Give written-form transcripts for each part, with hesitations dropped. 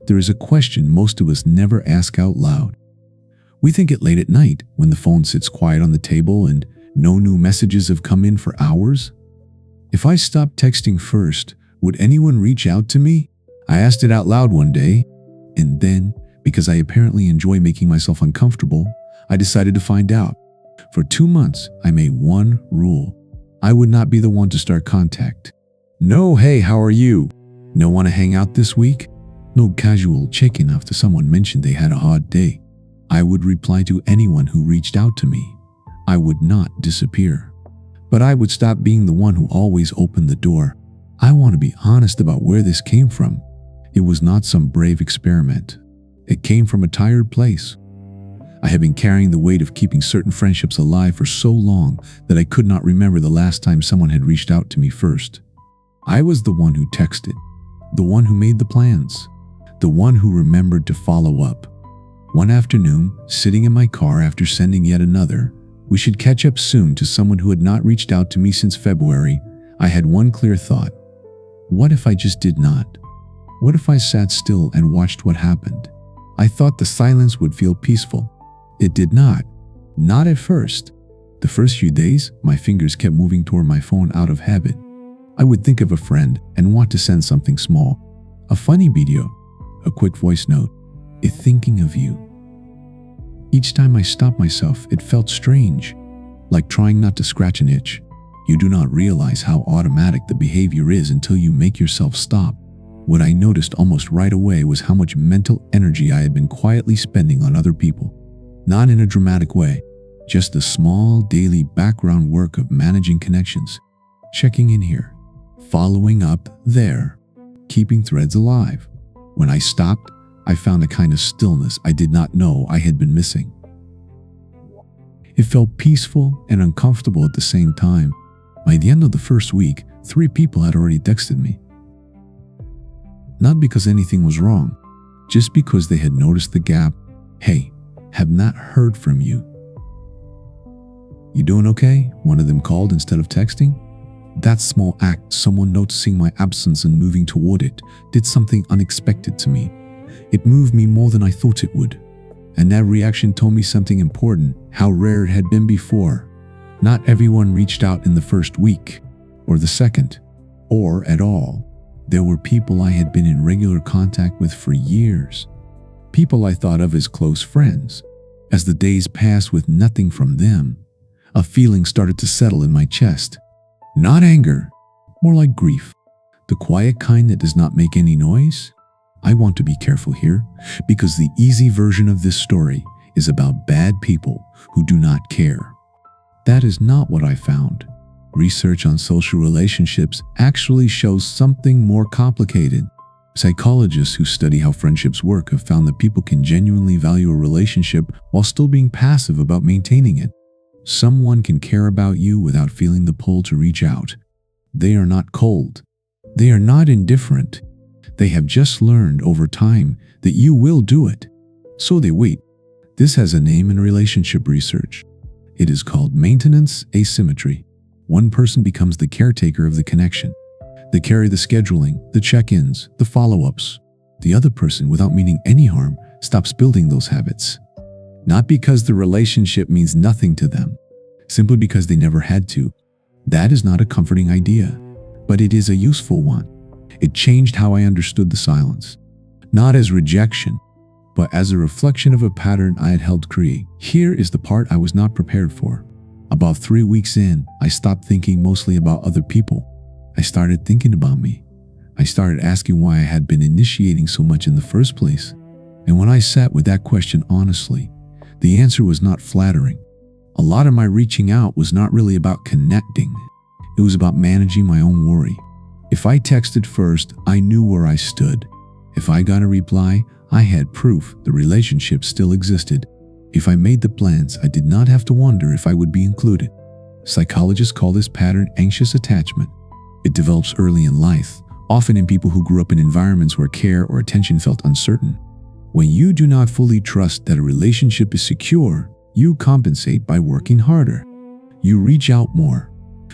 there is a question most of us never ask out loud. We think it late at night when the phone sits quiet on the table and no new messages have come in for hours. If I stopped texting first, would anyone reach out to me? I asked it out loud one day, and then, because I apparently enjoy making myself uncomfortable, I decided to find out. For 2 months, I made one rule. I would not be the one to start contact. No, hey, how are you? No, want to hang out this week? No casual check-in after someone mentioned they had a hard day. I would reply to anyone who reached out to me. I would not disappear. But I would stop being the one who always opened the door. I want to be honest about where this came from. It was not some brave experiment. It came from a tired place. I had been carrying the weight of keeping certain friendships alive for so long that I could not remember the last time someone had reached out to me first. I was the one who texted, the one who made the plans, the one who remembered to follow up. One afternoon, sitting in my car after sending yet another, "We should catch up soon," to someone who had not reached out to me since February, I had one clear thought. What if I just did not? What if I sat still and watched what happened? I thought the silence would feel peaceful. It did not. Not at first. The first few days, my fingers kept moving toward my phone out of habit. I would think of a friend and want to send something small. A funny video, a quick voice note, a thinking of you. Each time I stopped myself, it felt strange, like trying not to scratch an itch. You do not realize how automatic the behavior is until you make yourself stop. What I noticed almost right away was how much mental energy I had been quietly spending on other people. Not in a dramatic way, just the small daily background work of managing connections, checking in here, following up there, keeping threads alive. When I stopped, I found a kind of stillness I did not know I had been missing. It felt peaceful and uncomfortable at the same time. By the end of the first week, 3 people had already texted me. Not because anything was wrong, just because they had noticed the gap. "Hey, have not heard from you. You doing okay?" One of them called instead of texting. That small act, someone noticing my absence and moving toward it, did something unexpected to me. It moved me more than I thought it would. And that reaction told me something important, how rare it had been before. Not everyone reached out in the first week, or the second, or at all. There were people I had been in regular contact with for years. People I thought of as close friends. As the days passed with nothing from them, a feeling started to settle in my chest. Not anger, more like grief. The quiet kind that does not make any noise. I want to be careful here, because the easy version of this story is about bad people who do not care. That is not what I found. Research on social relationships actually shows something more complicated. Psychologists who study how friendships work have found that people can genuinely value a relationship while still being passive about maintaining it. Someone can care about you without feeling the pull to reach out. They are not cold. They are not indifferent. They have just learned over time that you will do it. So they wait. This has a name in relationship research. It is called maintenance asymmetry. One person becomes the caretaker of the connection. They carry the scheduling, the check-ins, the follow-ups. The other person, without meaning any harm, stops building those habits. Not because the relationship means nothing to them, simply because they never had to. That is not a comforting idea, but it is a useful one. It changed how I understood the silence, not as rejection, but as a reflection of a pattern I had helped create. Here is the part I was not prepared for. About 3 weeks in, I stopped thinking mostly about other people. I started thinking about me. I started asking why I had been initiating so much in the first place. And when I sat with that question honestly, the answer was not flattering. A lot of my reaching out was not really about connecting. It was about managing my own worry. If I texted first, I knew where I stood. If I got a reply, I had proof the relationship still existed. If I made the plans, I did not have to wonder if I would be included. Psychologists call this pattern anxious attachment. It develops early in life, often in people who grew up in environments where care or attention felt uncertain. When you do not fully trust that a relationship is secure, you compensate by working harder. You reach out more.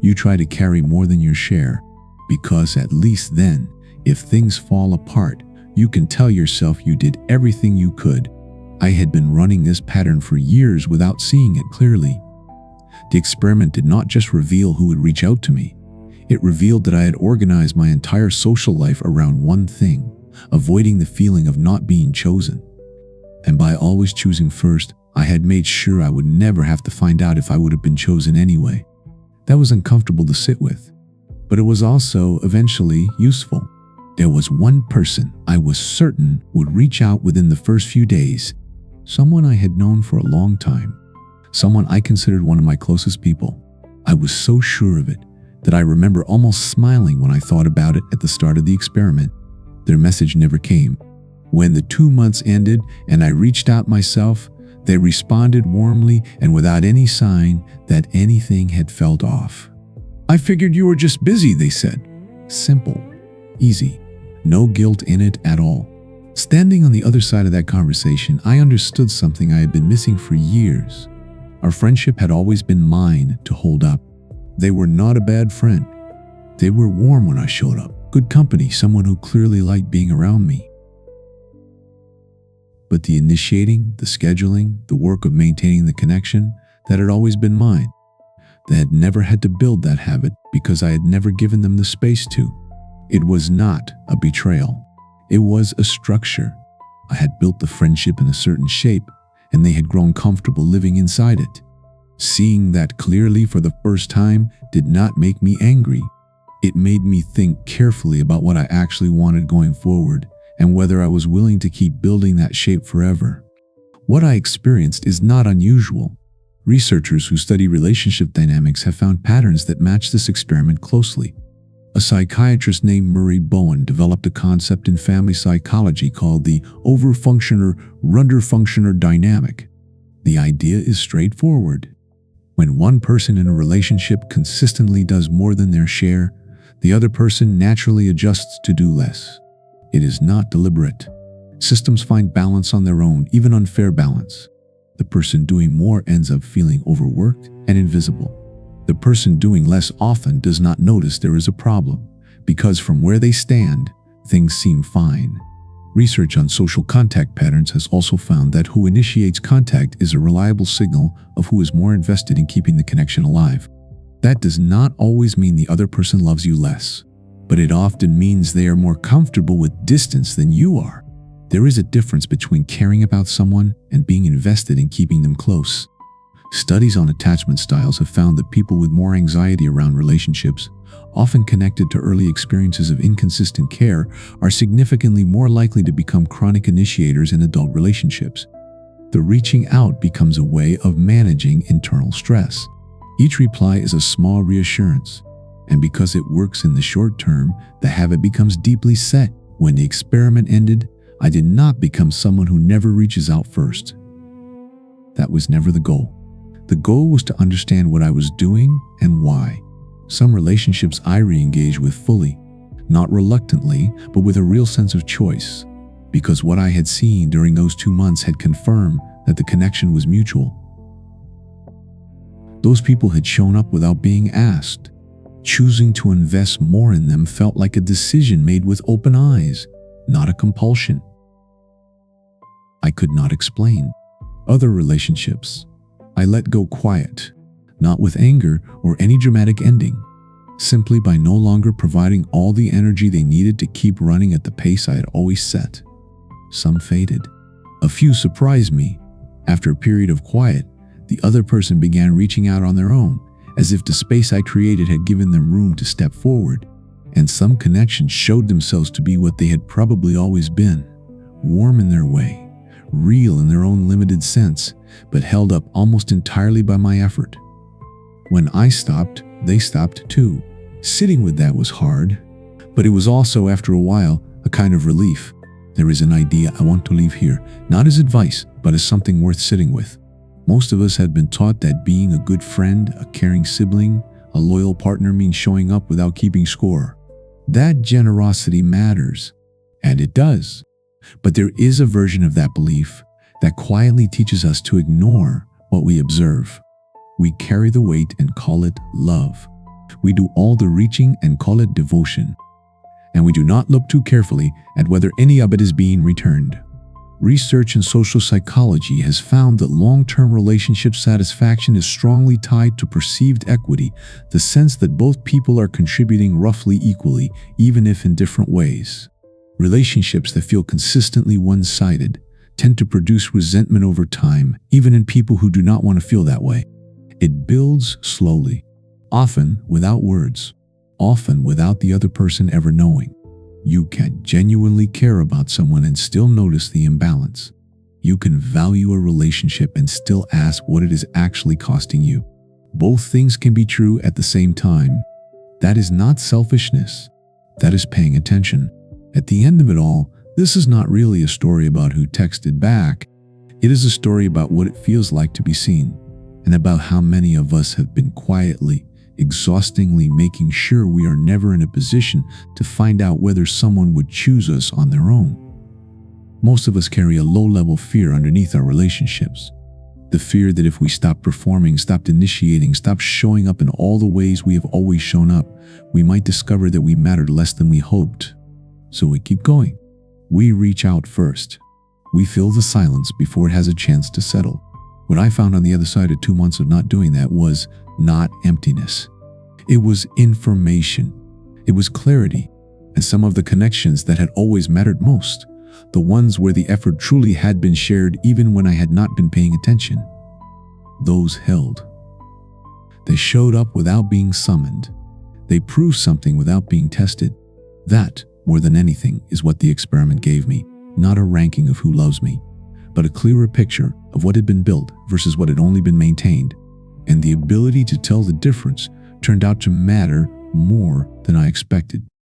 You try to carry more than your share, because at least then, if things fall apart, You can tell yourself you did everything you could. I had been running this pattern for years without seeing it clearly. The experiment did not just reveal who would reach out to me. It revealed that I had organized my entire social life around one thing: avoiding the feeling of not being chosen. And by always choosing first, I had made sure I would never have to find out if I would have been chosen anyway. That was uncomfortable to sit with, but it was also eventually useful. There was one person I was certain would reach out within the first few days, someone I had known for a long time, someone I considered one of my closest people. I was so sure of it that I remember almost smiling when I thought about it at the start of the experiment. Their message never came. When the 2 months ended and I reached out myself, they responded warmly and without any sign that anything had felt off. "I figured you were just busy," they said. Simple, easy, no guilt in it at all. Standing on the other side of that conversation, I understood something I had been missing for years. Our friendship had always been mine to hold up. They were not a bad friend. They were warm when I showed up. Good company, someone who clearly liked being around me. But the initiating, the scheduling, the work of maintaining the connection, that had always been mine. They had never had to build that habit because I had never given them the space to. It was not a betrayal. It was a structure. I had built the friendship in a certain shape, and they had grown comfortable living inside it. Seeing that clearly for the first time did not make me angry. It made me think carefully about what I actually wanted going forward and whether I was willing to keep building that shape forever. What I experienced is not unusual. Researchers who study relationship dynamics have found patterns that match this experiment closely. A psychiatrist named Murray Bowen developed a concept in family psychology called the overfunctioner-underfunctioner dynamic. The idea is straightforward. When one person in a relationship consistently does more than their share, the other person naturally adjusts to do less. It is not deliberate. Systems find balance on their own, even unfair balance. The person doing more ends up feeling overworked and invisible. The person doing less often does not notice there is a problem, because from where they stand, things seem fine. Research on social contact patterns has also found that who initiates contact is a reliable signal of who is more invested in keeping the connection alive. That does not always mean the other person loves you less, but it often means they are more comfortable with distance than you are. There is a difference between caring about someone and being invested in keeping them close. Studies on attachment styles have found that people with more anxiety around relationships, often connected to early experiences of inconsistent care, are significantly more likely to become chronic initiators in adult relationships. The reaching out becomes a way of managing internal stress. Each reply is a small reassurance, and because it works in the short term, the habit becomes deeply set. When the experiment ended, I did not become someone who never reaches out first. That was never the goal. The goal was to understand what I was doing and why. Some relationships I re-engaged with fully, not reluctantly, but with a real sense of choice, because what I had seen during those 2 months had confirmed that the connection was mutual. Those people had shown up without being asked. Choosing to invest more in them felt like a decision made with open eyes, not a compulsion. I could not explain. Other relationships, I let go quiet, not with anger or any dramatic ending, simply by no longer providing all the energy they needed to keep running at the pace I had always set. Some faded. A few surprised me. After a period of quiet, the other person began reaching out on their own, as if the space I created had given them room to step forward. And some connections showed themselves to be what they had probably always been, warm in their way, real in their own limited sense, but held up almost entirely by my effort. When I stopped, they stopped too. Sitting with that was hard, but it was also, after a while, a kind of relief. There is an idea I want to leave here, not as advice, but as something worth sitting with. Most of us had been taught that being a good friend, a caring sibling, a loyal partner means showing up without keeping score. That generosity matters, and it does. But there is a version of that belief that quietly teaches us to ignore what we observe. We carry the weight and call it love. We do all the reaching and call it devotion. and we do not look too carefully at whether any of it is being returned. Research in social psychology has found that long-term relationship satisfaction is strongly tied to perceived equity, the sense that both people are contributing roughly equally, even if in different ways. Relationships that feel consistently one-sided tend to produce resentment over time, even in people who do not want to feel that way. It builds slowly, often without words, often without the other person ever knowing. You can genuinely care about someone and still notice the imbalance. You can value a relationship and still ask what it is actually costing you. Both things can be true at the same time. That is not selfishness. That is paying attention. At the end of it all, this is not really a story about who texted back. It is a story about what it feels like to be seen, and about how many of us have been quietly, exhaustingly making sure we are never in a position to find out whether someone would choose us on their own. Most of us carry a low-level fear underneath our relationships. The fear that if we stop performing, stopped initiating, stopped showing up in all the ways we have always shown up, we might discover that we mattered less than we hoped. So we keep going. We reach out first. We fill the silence before it has a chance to settle. What I found on the other side of 2 months of not doing that was not emptiness. It was information. It was clarity. And some of the connections that had always mattered most, the ones where the effort truly had been shared even when I had not been paying attention, those held. They showed up without being summoned. They proved something without being tested. That, more than anything, is what the experiment gave me. Not a ranking of who loves me, but a clearer picture of what had been built versus what had only been maintained. And the ability to tell the difference turned out to matter more than I expected.